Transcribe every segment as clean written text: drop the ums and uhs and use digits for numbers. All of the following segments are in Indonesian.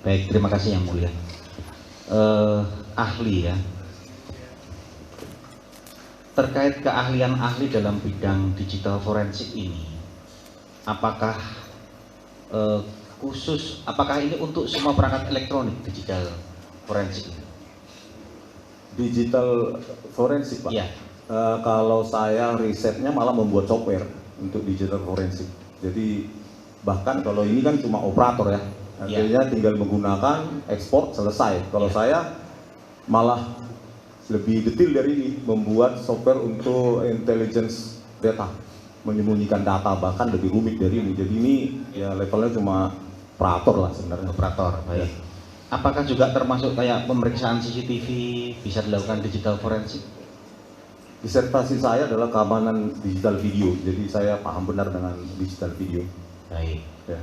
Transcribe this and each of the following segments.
Baik, terima kasih Yang Mulia. Ahli ya, terkait keahlian ahli dalam bidang digital forensik ini, apakah apakah ini untuk semua perangkat elektronik digital forensik ini? Digital forensik, Pak? Ya. Kalau saya risetnya malah membuat software untuk digital forensik. Jadi bahkan kalau ini kan cuma operator ya, artinya tinggal menggunakan ekspor selesai. Kalau saya malah lebih detail dari ini, membuat software untuk intelligence data, menyembunyikan data, bahkan lebih rumit dari ini. Jadi ini ya levelnya cuma operator lah sebenarnya. Operator, baik. Ya. Apakah juga termasuk kayak pemeriksaan CCTV bisa dilakukan digital forensik? Disertasi saya adalah keamanan digital video, jadi saya paham benar dengan digital video. Baik. Ya.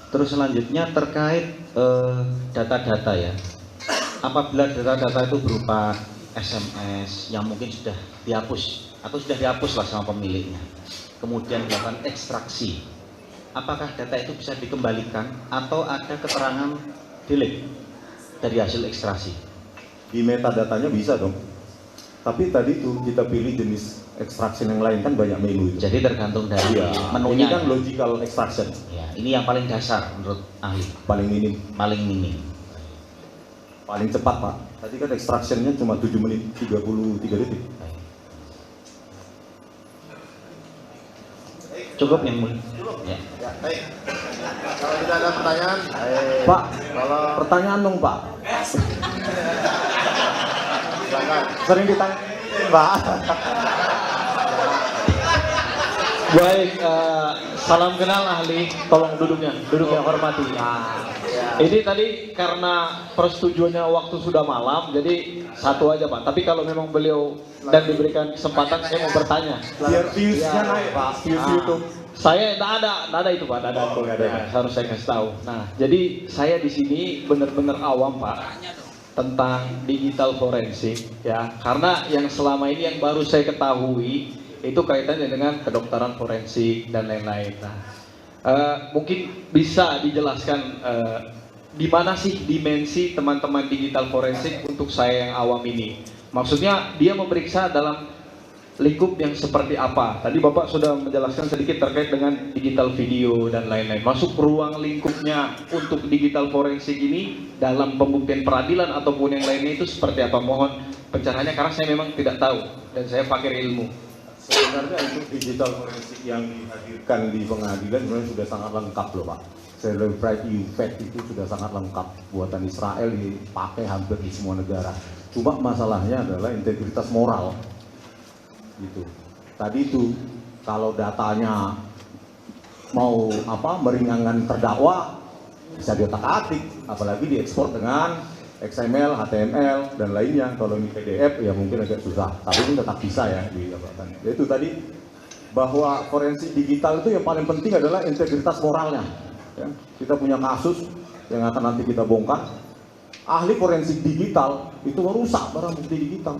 Terus selanjutnya terkait data-data ya. Apabila data-data itu berupa SMS yang mungkin sudah dihapus atau sudah dihapus lah sama pemiliknya, kemudian dilakukan ekstraksi, apakah data itu bisa dikembalikan atau ada keterangan delete dari hasil ekstraksi? Di metadatanya bisa dong. Tapi tadi itu kita pilih jenis extraction yang lain, kan banyak menu itu. Jadi tergantung dari Ini menunya. kan logical extraction. Ya, ini yang paling dasar menurut ahli. Paling minim. Paling minim. Paling cepat, Pak. Tadi kan extractionnya cuma 7 menit 33 detik. Cukup Yang Mulia. Ya. Ya, baik. Kalau tidak ada pertanyaan, Pak, kalau pertanyaan dong, Pak. silakan. Sering ditanya, Pak. Baik, salam kenal ahli, tolong duduk yang hormati. Ini tadi karena persetujuannya waktu sudah malam, jadi satu aja Pak. Tapi kalau memang beliau dan diberikan kesempatan, saya mau bertanya. Biar views-nya naik, Pak. Views YouTube. Saya tidak ada itu Pak, tidak ada. Harus saya kasih tahu. Nah, jadi saya di sini benar-benar awam Pak tentang digital forensik ya. Karena yang selama ini yang baru saya ketahui itu kaitannya dengan kedokteran forensik dan lain-lain. Nah, mungkin bisa dijelaskan di mana sih dimensi teman-teman digital forensik untuk saya yang awam ini? Maksudnya dia memeriksa dalam lingkup yang seperti apa? Tadi Bapak sudah menjelaskan sedikit terkait dengan digital video dan lain-lain. Masuk ruang lingkupnya untuk digital forensik ini dalam pembuktian peradilan ataupun yang lainnya itu seperti apa? Mohon pencerahannya karena saya memang tidak tahu dan saya fakir ilmu. Sebenarnya untuk digital forensik yang dihadirkan di pengadilan sebenarnya sudah sangat lengkap loh, Pak. Celebrate Effect itu sudah sangat lengkap, buatan Israel dipakai hampir di semua negara. Cuma masalahnya adalah integritas moral gitu. Tadi itu kalau datanya mau meringankan terdakwa bisa diotak-atik, apalagi diekspor dengan XML, HTML dan lainnya. Kalau ini PDF ya mungkin agak susah, tapi ini tetap bisa ya didapatkan. Itu tadi bahwa forensik digital itu yang paling penting adalah integritas moralnya. Ya, kita punya kasus yang akan nanti kita bongkar. Ahli forensik digital itu merusak barang bukti digital,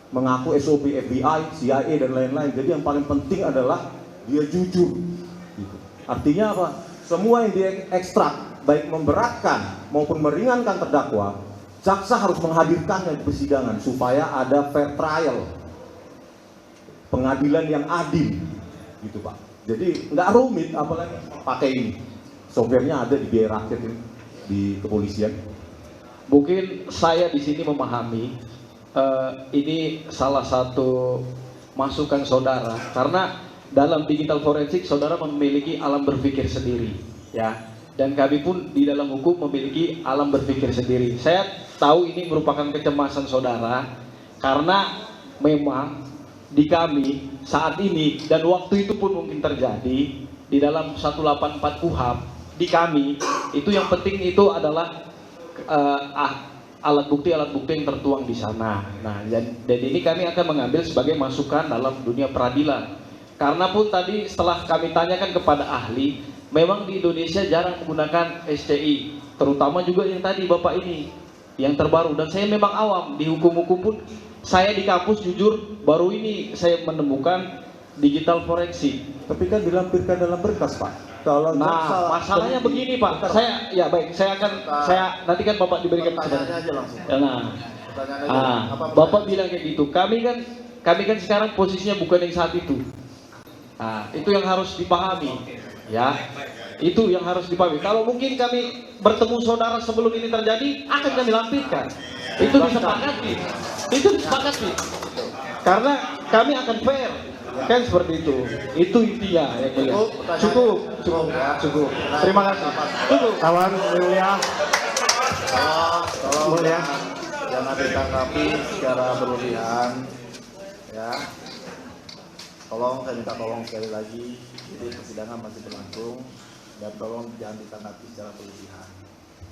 mengaku SOP FBI, CIA dan lain-lain. Jadi yang paling penting adalah dia jujur. Gitu. Artinya apa? Semua yang diekstrak, baik memberatkan maupun meringankan terdakwa, jaksa harus menghadirkannya di persidangan supaya ada fair trial, pengadilan yang adil, gitu Pak. Jadi nggak rumit, apalagi pakai ini. Softwarenya ada di biaya rakyat ini, di kepolisian. Mungkin saya di sini memahami ini salah satu masukan saudara karena dalam digital forensik saudara memiliki alam berpikir sendiri ya, dan kami pun di dalam hukum memiliki alam berpikir sendiri. Saya tahu ini merupakan kecemasan saudara karena memang di kami saat ini dan waktu itu pun mungkin terjadi di dalam 184 KUHP di kami itu yang penting itu adalah alat bukti yang tertuang di sana. Nah, dan ini kami akan mengambil sebagai masukan dalam dunia peradilan. Karena pun tadi setelah kami tanyakan kepada ahli, memang di Indonesia jarang menggunakan SCI, terutama juga yang tadi Bapak ini, yang terbaru. Dan saya memang awam di hukum-hukum pun, saya di kampus jujur baru ini saya menemukan digital forensik. Tapi kan dilampirkan dalam berkas, Pak. kalau Nah, jaksa masalahnya begini Pak, saya nanti kan Bapak diberikan Pertanyaannya aja langsung. Ya, nah, Pertanyaannya aja. Apa Bapak bilang kayak gitu. Kami kan sekarang posisinya bukan yang saat itu. Nah, itu yang harus dipahami, ya. Itu yang harus dipahami. Kalau mungkin kami bertemu saudara sebelum ini terjadi, akan kami lampirkan. Itu disepakati. Itu disepakati. Karena kami akan fair. Kan seperti itu. Itu intinya yang mulia. Cukup. Terima kasih. Cukup. Kawan mulia, Kalau mulia. jangan ditanggapi secara berlebihan, ya. Tolong, saya minta tolong sekali lagi. Jadi persidangan masih berlangsung dan tolong jangan ditanggapi secara berlebihan,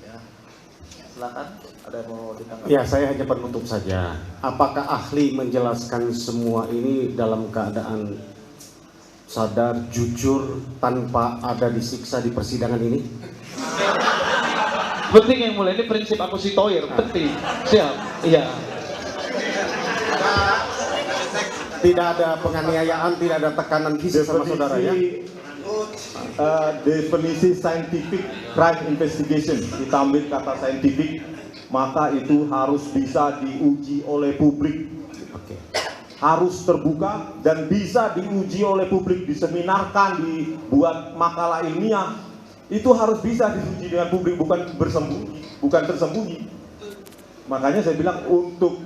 ya. Silakan, ada yang mau ditanggapi? Ya, saya hanya penutup saja. Apakah ahli menjelaskan semua ini dalam keadaan sadar, jujur, tanpa ada disiksa di persidangan ini? Penting yang mulia, ini prinsip aku si Toyer, penting. Siap. Iya. Tidak ada penganiayaan, tidak ada tekanan fisik sama saudara ya? Definisi scientific crime investigation, ditambah kata scientific, maka itu harus bisa diuji oleh publik. Oke. Harus terbuka dan bisa diuji oleh publik, diseminarkan, dibuat makalah ilmiah. Itu harus bisa diuji dengan publik, bukan tersembunyi. Makanya saya bilang untuk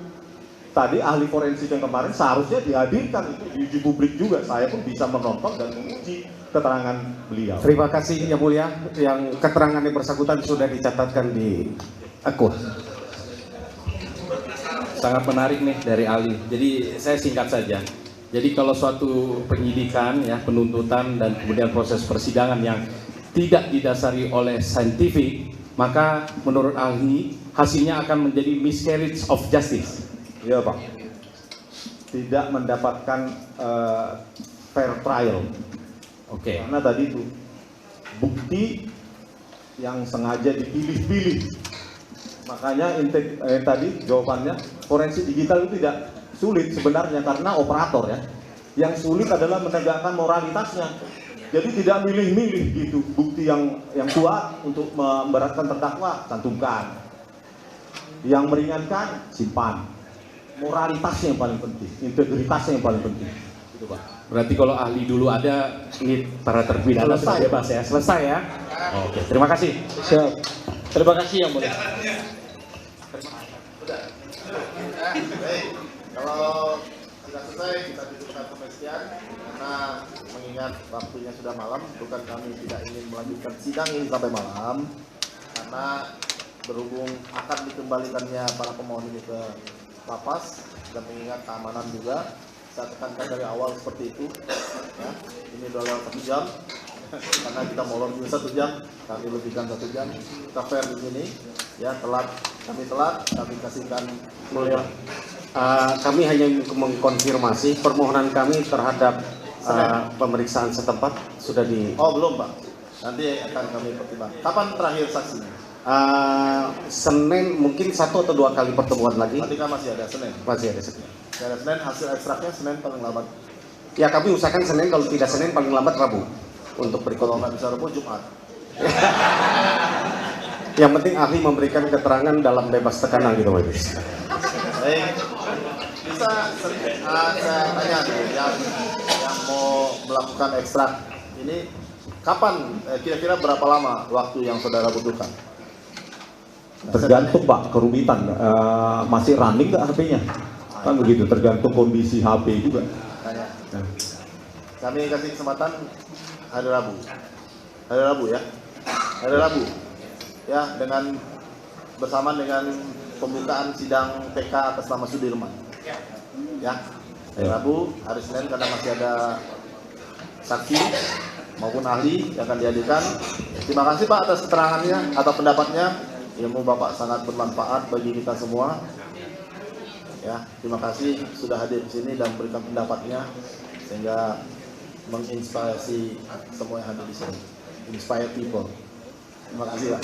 tadi ahli forensik yang kemarin seharusnya dihadirkan, itu diuji publik juga. Saya pun bisa menonton dan menguji keterangan beliau. Terima kasih Yang Mulia, yang keterangan yang bersangkutan sudah dicatatkan di akun. Sangat menarik nih dari ahli. Jadi saya singkat saja. Jadi kalau suatu penyidikan, ya, penuntutan dan kemudian proses persidangan yang tidak didasari oleh saintifik, maka menurut ahli hasilnya akan menjadi miscarriage of justice. Iya Pak, tidak mendapatkan fair trial. Oke. Karena tadi itu bukti yang sengaja dipilih-pilih. Makanya tadi jawabannya forensik digital itu tidak sulit sebenarnya karena operator ya. Yang sulit adalah menegakkan moralitasnya. Jadi tidak milih-milih gitu, bukti yang kuat untuk memberatkan terdakwa cantumkan. Yang meringankan simpan. Moralitasnya yang paling penting, integritasnya yang paling penting. Gitu Pak. Berarti kalau ahli dulu ada, ini para terpidana sudah Selesai. bebas ya. Selesai ya. Oke, terima kasih. Siap. Terima kasih yang mulia. Baik, kalau sudah selesai kita cukupkan sampai sekian karena mengingat waktunya sudah malam, bukan kami tidak ingin melanjutkan sidang ini sampai malam karena berhubung akan dikembalikannya para pemohon ini ke lapas dan mengingat keamanan juga, saya tekankan dari awal seperti itu ya. Ini udah lewat 1 jam karena kita molor juga 1 jam, kami lebihkan 1 jam, kita fair di sini ya. Kami kasihkan Mulia, kami hanya mengkonfirmasi permohonan kami terhadap pemeriksaan setempat sudah di. Oh belum Pak, nanti akan kami pertimbangkan. Kapan terakhir saksinya? Senin mungkin 1 atau 2 kali pertemuan lagi. Nanti kan masih ada Senin. Masih ada Senin. Masih ada Senin, hasil ekstraknya Senin paling lambat. Ya kami usahakan Senin, kalau tidak Senin paling lambat Rabu untuk Kalau berikutnya. nggak bisa Rabu, Jumat. Yang penting ahli memberikan keterangan dalam bebas tekanan gitu Pak. Baik, bisa saya tanya dulu yang mau melakukan ekstrak ini kapan? Kira-kira berapa lama waktu yang saudara butuhkan? Tergantung Pak, kerumitan. Masih running nggak HP-nya? Kan begitu, tergantung kondisi HP juga. Tanya. Kami kasih kesempatan hari Rabu. Hari Rabu ya. Hari Rabu. Ya, dengan bersamaan dengan pembukaan sidang PK atas nama Sudirman. Ya. Hari Rabu, hari Senin karena masih ada saksi maupun ahli yang akan dihadirkan. Terima kasih Pak atas keterangannya atau pendapatnya. Ilmu Bapak sangat bermanfaat bagi kita semua. Ya, terima kasih sudah hadir di sini dan memberikan pendapatnya sehingga menginspirasi semua yang hadir di sini. Inspire people. Terima kasih Pak.